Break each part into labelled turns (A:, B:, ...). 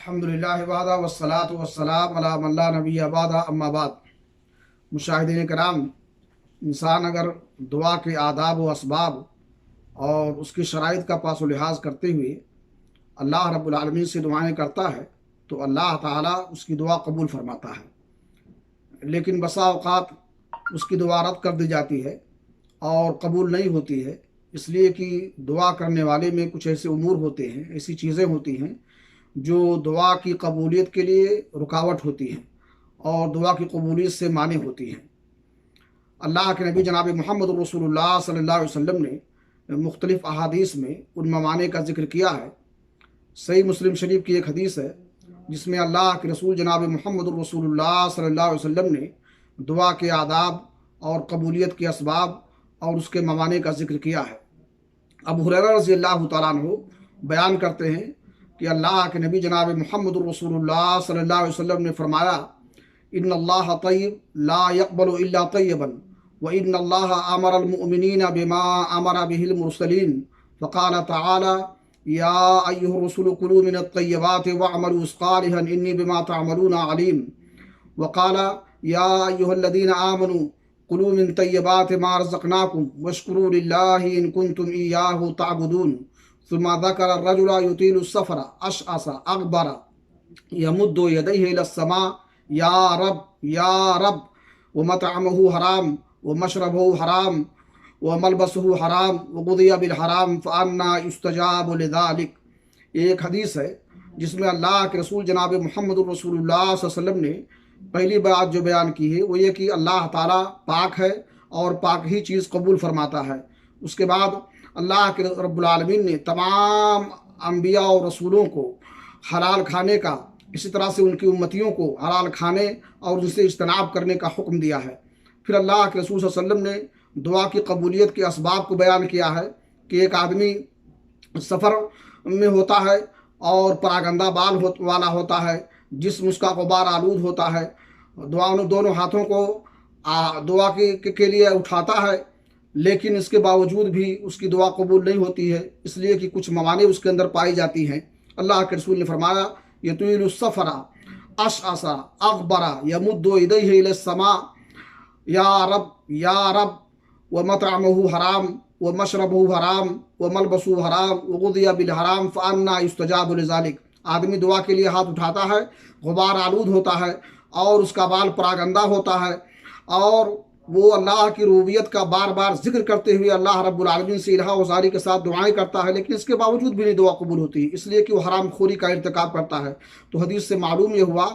A: الحمدللہ وحدہ والصلاۃ والسلام علی من لا نبی بعدہ اما بعد۔ مشاہدین کرام، انسان اگر دعا کے آداب و اسباب اور اس کی شرائط کا پاس و لحاظ کرتے ہوئے اللہ رب العالمین سے دعائیں کرتا ہے تو اللہ تعالیٰ اس کی دعا قبول فرماتا ہے، لیکن بسا اوقات اس کی دعا رد کر دی جاتی ہے اور قبول نہیں ہوتی ہے، اس لیے کہ دعا کرنے والے میں کچھ ایسے امور ہوتے ہیں، ایسی چیزیں ہوتی ہیں جو دعا کی قبولیت کے لیے رکاوٹ ہوتی ہیں اور دعا کی قبولیت سے مانع ہوتی ہیں۔ اللہ کے نبی جناب محمد رسول اللہ صلی اللہ علیہ وسلم نے مختلف احادیث میں ان موانع کا ذکر کیا ہے۔ صحیح مسلم شریف کی ایک حدیث ہے جس میں اللہ کے رسول جناب محمد رسول اللہ صلی اللہ علیہ وسلم نے دعا کے آداب اور قبولیت کے اسباب اور اس کے موانع کا ذکر کیا ہے۔ ابو ہریرہ رضی اللہ تعالیٰ عنہ بیان کرتے ہیں کہ اللہ کے نبی جناب محمد رسول اللہ صلی اللہ علیہ وسلم نے فرمایا، ان اللہ طیب لا يقبل الا طیبا وان اللہ امر المؤمنین بما امر به المرسلین فقال تعالی یا ایها الرسل کلوا من الطیبات واعملوا صالحا انی بما تعملون علیم، وقال یا ایها الذین آمنوا کلوا من طیبات ما رزقناکم واشکروا للہ ان کنتم ایاہ تعبدون، ثم ذکر الرجل یطیل السفر اشعث اغبر یمد یدیہ الی السماء یا رب یا رب ومطعمہ حرام ومشربہ حرام وملبسہ حرام وغذی بالحرام فانا یستجاب لذلک۔ ایک حدیث ہے جس میں اللہ کے رسول جناب محمد رسول اللہ صلی اللہ علیہ وسلم نے پہلی بات جو بیان کی ہے وہ یہ کہ اللہ تعالیٰ پاک ہے اور پاک ہی چیز قبول فرماتا ہے۔ اس کے بعد اللہ کے رب العالمین نے تمام انبیاء اور رسولوں کو حلال کھانے کا، اسی طرح سے ان کی امتیوں کو حلال کھانے اور ان سے اجتناب کرنے کا حکم دیا ہے۔ پھر اللہ کے رسول صلی اللہ علیہ وسلم نے دعا کی قبولیت کے اسباب کو بیان کیا ہے کہ ایک آدمی سفر میں ہوتا ہے اور پراگندہ بال والا ہوتا ہے، جسم اس کا غبار آلود ہوتا ہے، دونوں ہاتھوں کو دعا کے لیے اٹھاتا ہے، لیکن اس کے باوجود بھی اس کی دعا قبول نہیں ہوتی ہے، اس لیے کہ کچھ موانع اس کے اندر پائی جاتی ہیں۔ اللہ کے رسول نے فرمایا، یطیل السفر اشعث اغبر یمد یدیہ الی السماء یا رب ومطعمہ حرام ومشربہ حرام وملبسہ حرام وغذی بالحرام فانا یستجاب لذلک۔ آدمی دعا کے لیے ہاتھ اٹھاتا ہے، غبار آلود ہوتا ہے اور اس کا بال پراگندہ ہوتا ہے، اور وہ اللہ کی ربوبیت کا بار بار ذکر کرتے ہوئے اللہ رب العالمین سے الہا وزاری کے ساتھ دعائیں کرتا ہے، لیکن اس کے باوجود بھی نہیں دعا قبول ہوتی، اس لیے کہ وہ حرام خوری کا ارتکاب کرتا ہے۔ تو حدیث سے معلوم یہ ہوا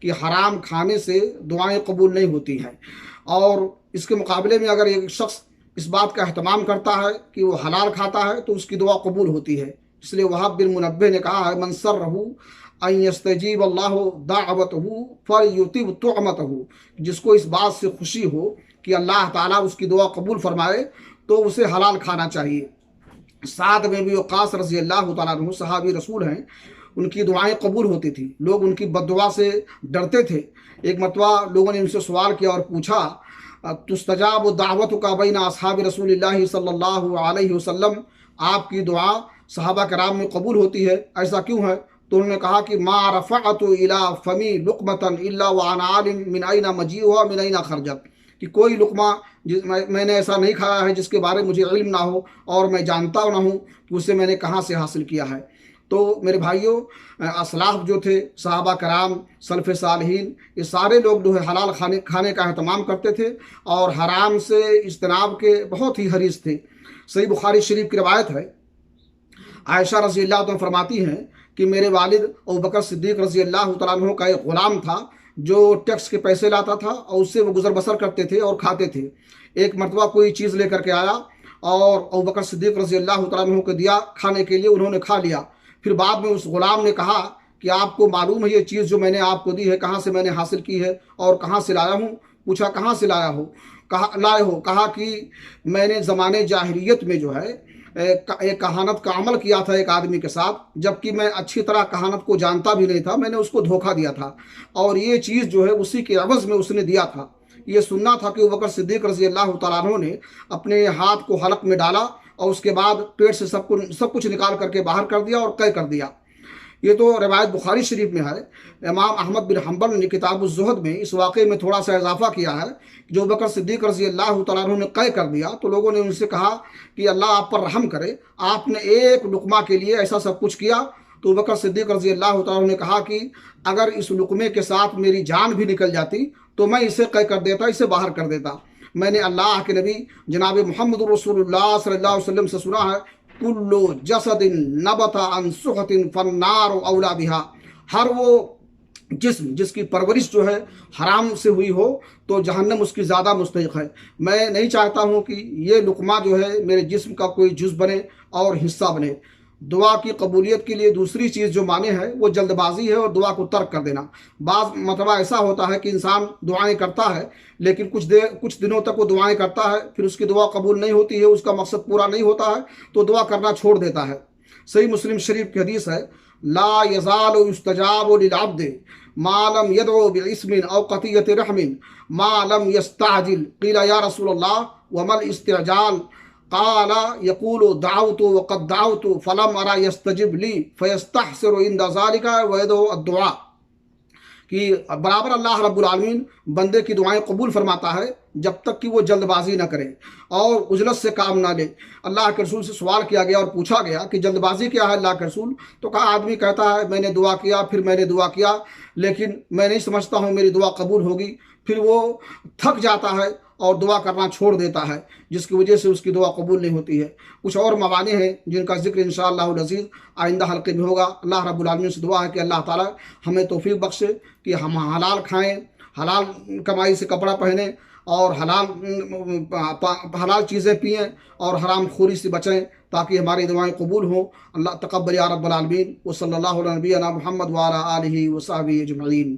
A: کہ حرام کھانے سے دعائیں قبول نہیں ہوتی ہیں، اور اس کے مقابلے میں اگر ایک شخص اس بات کا اہتمام کرتا ہے کہ وہ حلال کھاتا ہے تو اس کی دعا قبول ہوتی ہے۔ اس لیے وہاب بن منبہ نے کہا ہے، من سرہ ان یستجیب اللہ دعوتہ فلیطب طعمتہ، جس کو اس بات سے خوشی ہو کہ اللہ تعالیٰ اس کی دعا قبول فرمائے تو اسے حلال کھانا چاہیے۔ سعد بن ابی وقاص رضی اللہ تعالیٰ عنہ صحابی رسول ہیں، ان کی دعائیں قبول ہوتی تھیں، لوگ ان کی بد دعا سے ڈرتے تھے۔ ایک مرتبہ لوگوں نے ان سے سوال کیا اور پوچھا، تستجاب دعوتک بین اصحاب رسول اللہ صلی اللہ علیہ وسلم، آپ کی دعا صحابہ کرام میں قبول ہوتی ہے، ایسا کیوں ہے؟ تو انہوں نے کہا کہ ما رفعت الی فمی لقمۃ الا وانا عالم من این مجیئها من این خرجت، کہ کوئی لقمہ میں نے ایسا نہیں کھایا ہے جس کے بارے مجھے علم نہ ہو اور میں جانتا نہ ہوں کہ اسے میں نے کہاں سے حاصل کیا ہے۔ تو میرے بھائیوں، اسلاف جو تھے، صحابہ کرام، سلف صالحین، یہ سارے لوگ جو ہے حلال کھانے کا اہتمام کرتے تھے اور حرام سے اجتناب کے بہت ہی حریص تھے۔ صحیح بخاری شریف کی روایت ہے، عائشہ رضی اللہ عنہ فرماتی ہیں کہ میرے والد ابوبکر صدیق رضی اللہ تعالیٰ عنہ کا ایک غلام تھا جو ٹیکس کے پیسے لاتا تھا اور اس سے وہ گزر بسر کرتے تھے اور کھاتے تھے۔ ایک مرتبہ کوئی چیز لے کر کے آیا اور ابوبکر صدیق رضی اللہ تعالیٰ عنہ کو دیا کھانے کے لیے، انہوں نے کھا لیا۔ پھر بعد میں اس غلام نے کہا کہ آپ کو معلوم ہے یہ چیز جو میں نے آپ کو دی ہے کہاں سے میں نے حاصل کی ہے اور کہاں سے لایا ہوں؟ پوچھا کہاں سے لائے ہو؟ کہا کہ میں نے زمانے جاہلیت میں جو ہے ایک کہانت کا عمل کیا تھا ایک آدمی کے ساتھ، جبکہ میں اچھی طرح کہانت کو جانتا بھی نہیں تھا، میں نے اس کو دھوکہ دیا تھا اور یہ چیز جو ہے اسی کے عوض میں اس نے دیا تھا۔ یہ سننا تھا کہ ابوبکر صدیق رضی اللہ تعالیٰ عنہ نے اپنے ہاتھ کو حلق میں ڈالا اور اس کے بعد پیٹ سے سب کچھ نکال کر کے باہر کر دیا اور قے کر دیا۔ یہ تو روایت بخاری شریف میں ہے۔ امام احمد بن حنبل نے کتاب الزہد میں اس واقعے میں تھوڑا سا اضافہ کیا ہے کہ جو بکر صدیق رضی اللہ تعالیٰ عنہ نے قے کر دیا تو لوگوں نے ان سے کہا کہ اللہ آپ پر رحم کرے، آپ نے ایک لقمہ کے لیے ایسا سب کچھ کیا۔ تو بکر صدیق رضی اللہ تعالیٰ عنہ نے کہا کہ اگر اس لقمے کے ساتھ میری جان بھی نکل جاتی تو میں اسے قے کر دیتا، اسے باہر کر دیتا۔ میں نے اللہ کے نبی جناب محمد رسول اللہ صلی اللہ علیہ وسلم سے سنا ہے، کل جسد نبت عن سخط فالنار اولا بہا، ہر وہ جسم جس کی پرورش جو ہے حرام سے ہوئی ہو تو جہنم اس کی زیادہ مستحق ہے۔ میں نہیں چاہتا ہوں کہ یہ لقمہ جو ہے میرے جسم کا کوئی جز بنے اور حصہ بنے۔ دعا کی قبولیت کے لیے دوسری چیز جو مانے ہے وہ جلد بازی ہے اور دعا کو ترک کر دینا۔ بعض مرتبہ ایسا ہوتا ہے کہ انسان دعائیں کرتا ہے لیکن کچھ دنوں تک وہ دعائیں کرتا ہے، پھر اس کی دعا قبول نہیں ہوتی ہے، اس کا مقصد پورا نہیں ہوتا ہے تو دعا کرنا چھوڑ دیتا ہے۔ صحیح مسلم شریف کی حدیث ہے، لا یزال یستجاب للعبد ما لم يدعو بعصم او قطیۃ رحم ما لم يستعجل، قیل یا رسول اللہ وما الاستعجال، قال يقول دعوت وقد دعوت فلم ارى يستجب لي فيستحسر عند ذلك ويدعو الدعاء، کہ برابر اللہ رب العالمین بندے کی دعائیں قبول فرماتا ہے جب تک کہ وہ جلد بازی نہ کرے اور عجلت سے کام نہ لے۔ اللہ کے رسول سے سوال کیا گیا اور پوچھا گیا کہ جلد بازی کیا ہے اللہ کے رسول؟ تو کہا آدمی کہتا ہے میں نے دعا کیا، پھر میں نے دعا کیا لیکن میں نہیں سمجھتا ہوں میری دعا قبول ہوگی، پھر وہ تھک جاتا ہے اور دعا کرنا چھوڑ دیتا ہے جس کی وجہ سے اس کی دعا قبول نہیں ہوتی ہے۔ کچھ اور موانع ہیں جن کا ذکر انشاءاللہ العزیز آئندہ حلقے میں ہوگا۔ اللہ رب العالمین سے دعا ہے کہ اللہ تعالی ہمیں توفیق بخشے کہ ہم حلال کھائیں، حلال کمائی سے کپڑا پہنیں اور حلال چیزیں پئیں اور حرام خوری سے بچیں تاکہ ہماری دعائیں قبول ہوں۔ اللہ تقبل یا رب العالمین، وصلی اللہ علی نبینا محمد وعلی آلہ وصحبہ اجمعین۔